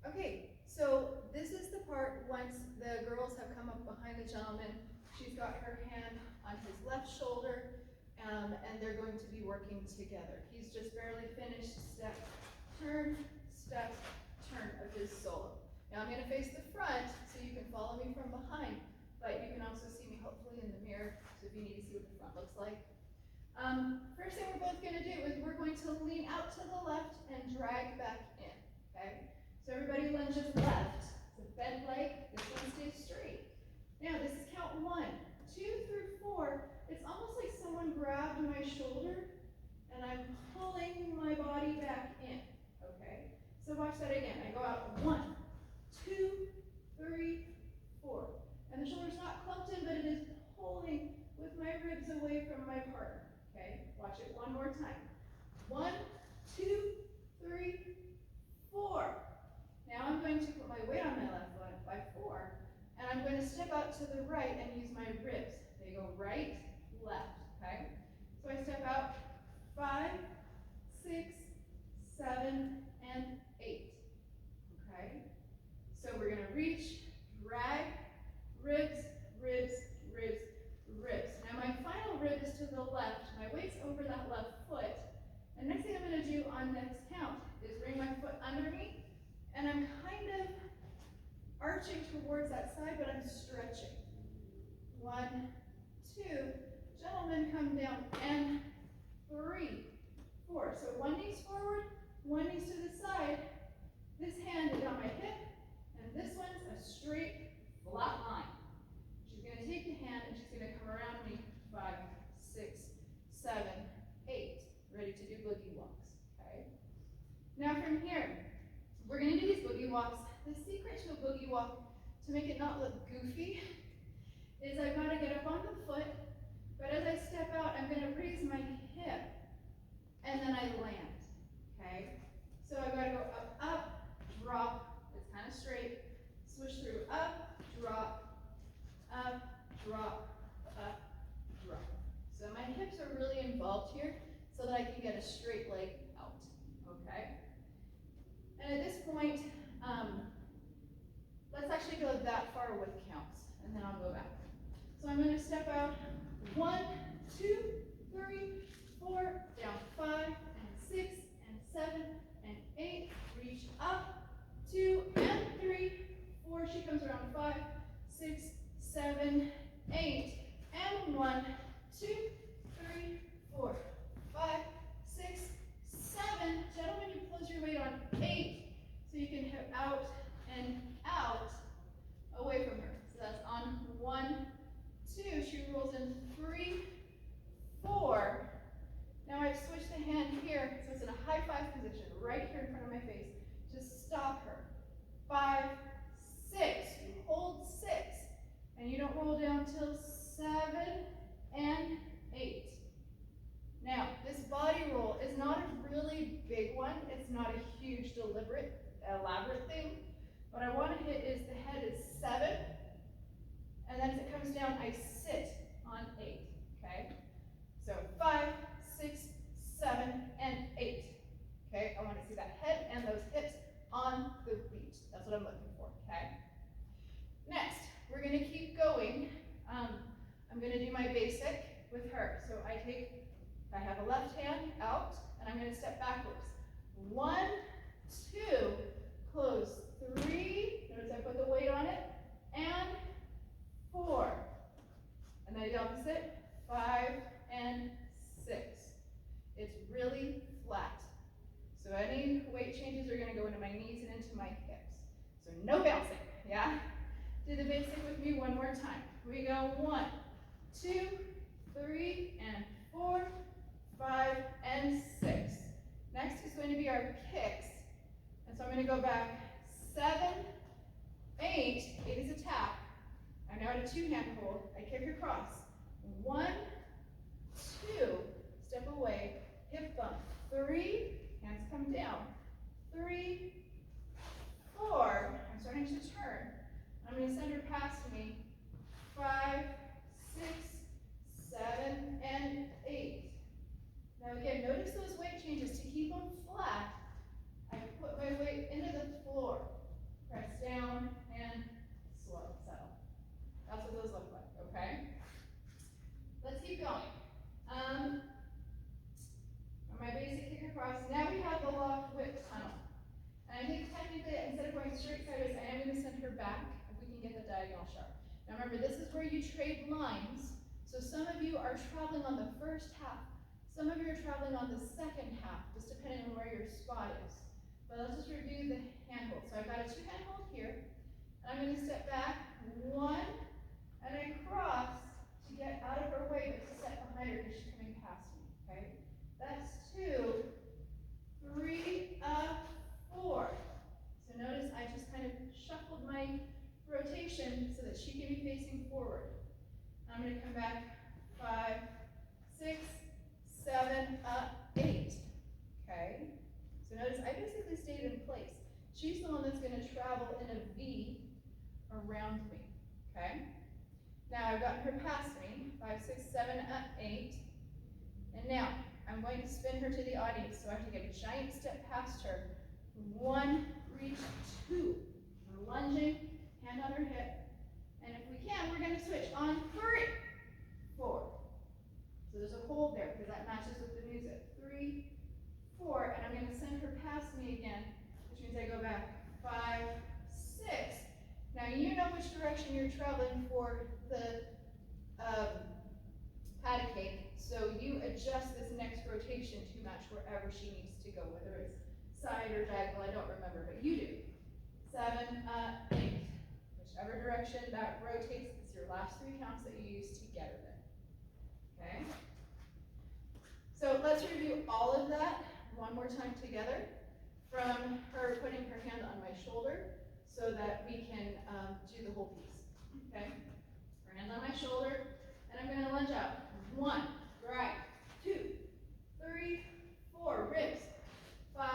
Okay, so this is the part once the girls have come up behind the gentleman. She's got her hand on his left shoulder, and they're going to be working together. He's just barely finished step, turn, of his solo. Now I'm going to face the front so you can follow me from behind, but you can also see me hopefully in the mirror, so if you need to see what the front looks like. First thing we're both going to do is we're going to lean out to the left and drag back in, okay? So everybody lunges left. So bent leg, this one stays straight. Now this is count 1, 2 through 4. It's almost like someone grabbed my shoulder and I'm pulling my body back in, okay? So watch that again. I go out 1, 2, 3, 4. And the shoulder's not clumped in, but it is pulling with my ribs away from my partner, okay? Watch it one more time. 1, 2, 3, 4. Now I'm going to put my weight on my left foot by 4, and I'm going to step out to the right and use my ribs. They go right, left, okay? So I step out 5, 6, 7, and 8, okay? So we're going to reach, drag, ribs, ribs, ribs, ribs. Now my final rib is to the left. My weight's over that left foot. And next thing I'm going to do on next count is bring my foot under me, and I'm kind of arching towards that side, but I'm stretching. 1, 2, gentlemen come down, and 3, 4. So one knee's forward, one knee's to the side. This hand is on my hip, and this one's a straight, flat line. She's going to take the hand, and she's going to come around me. 5, 6, 7, 8. Ready to do boogie walks, okay? Now from here, we're going to do these boogie walks. The secret to a boogie walk, to make it not look goofy, is I've got to get up on the foot, but as I step out, I'm going to raise my hip, and then I land, okay? So I've got to go up, up, drop. It's kind of straight. Switch through up, drop, up, drop, up, drop. So my hips are really involved here so that I can get a straight leg out, okay? And at this point, let's actually go that far with counts, and then I'll go back. So I'm going to step out 1, 2, 3, 4, down 5, and 6, and 7, and 8. Reach up, 2, and 3, 4. She comes around 5, 6, 7, 8, and 1, 2, 3, 4, 5, 6, 7. Gentlemen, you close your weight on 8. So you can hip out and out away from her. So that's on 1, 2. She rolls in 3, 4. Now I've switched the hand here, so it's in a high 5 position, right here in front of my face, to stop her. 5, 6. You hold 6, and you don't roll down till 7 and 8. Now, this body roll is not a really big one. It's not a huge, deliberate, elaborate thing. What I want to hit is the head is 7, and then as it comes down, I sit on 8, okay? So 5, 6, 7, and 8, okay? I want to see that head and those hips on the beat. That's what I'm looking for, okay? Next, we're going to keep going. I'm going to do my basic with her. So I have a left hand out, and I'm going to step backwards. 1, 2, close. 3, notice I put the weight on it, and 4. And then the opposite, 5 and 6. It's really flat. So any weight changes are going to go into my knees and into my hips. So no bouncing, yeah? Do the basic with me one more time. We go 1, 2, 3, and 4, 5, and 6. Next is going to be our kicks. And so I'm going to go back 7, 8. 8 is a tap. I'm now at a 2-hand hold. I kick across. 1, 2, step away, hip bump. 3, hands come down. 3, 4, I'm starting to turn. I'm going to send her past me. 5, 6, 7, and 8. Now again, notice those weight changes. To keep them flat, I put my weight into the floor. straight sideways, I am gonna send her back if we can get the diagonal sharp. Now remember, this is where you trade lines. So some of you are traveling on the first half. Some of you are traveling on the second half, just depending on where your spot is. But let's just review the handhold. So I've got a two-hand hold here. And I'm gonna step back, one, and I cross to get out of her way, but to step behind her because she's coming past me, okay? That's 2, 3, 4. So notice I just kind of shuffled my rotation so that she can be facing forward. I'm going to come back 5, 6, 7, 8. Okay? So notice I basically stayed in place. She's the one that's going to travel in a V around me. Okay? Now I've gotten her past me. 5, 6, 7, 8. And now I'm going to spin her to the audience. So I have to get a giant step past her. 1, reach, 2. We're lunging, hand on her hip. And if we can, we're going to switch on 3, 4. So there's a hold there because that matches with the music. 3, 4, and I'm going to send her past me again, which means I go back 5, 6. Now you know which direction you're traveling for the pat a cake, so you adjust this next rotation to match wherever she needs to go, whether it's side or diagonal, I don't remember, but you do. 7, 8. Whichever direction that rotates, it's your last 3 counts that you use to get her there. Okay? So let's review all of that one more time together, from her putting her hand on my shoulder so that we can do the whole piece. Okay? Her hand on my shoulder, and I'm going to lunge out. 1, drag, 2, 3, 4, ribs, 5,